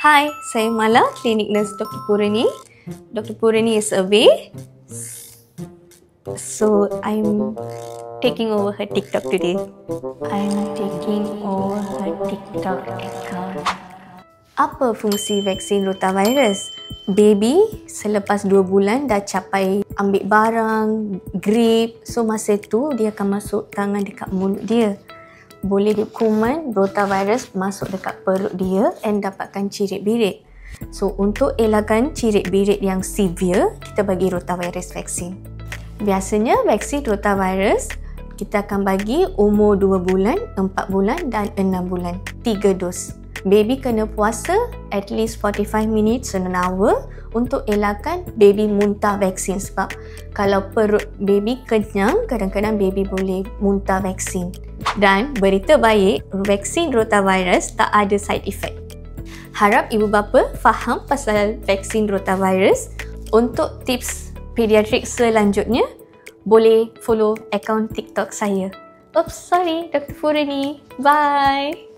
Hi, saya Mala, Klinik Nurse Dr. Purani. Dr. Purani is away, so I'm taking over her TikTok today. I'm taking over her TikTok account. Apa fungsi vaksin rotavirus? Baby selepas 2 bulan dah capai ambil barang, grip. So masa tu dia akan masuk tangan dekat mulut dia. Boleh kuman rotavirus masuk dekat perut dia and dapatkan cirit-birit. So untuk elakkan cirit-birit yang severe, kita bagi rotavirus vaksin. Biasanya vaksin rotavirus kita akan bagi umur 2 bulan, 4 bulan dan 6 bulan. 3 dos. Baby kena puasa at least 45 minutes to an hour untuk elakkan baby muntah vaksin, sebab kalau perut baby kenyang, kadang-kadang baby boleh muntah vaksin. Dan berita baik, vaksin rotavirus tak ada side effect. Harap ibu bapa faham pasal vaksin rotavirus. Untuk tips pediatrik selanjutnya, boleh follow akaun TikTok saya. Oops, sorry, Dr. Purani. Bye.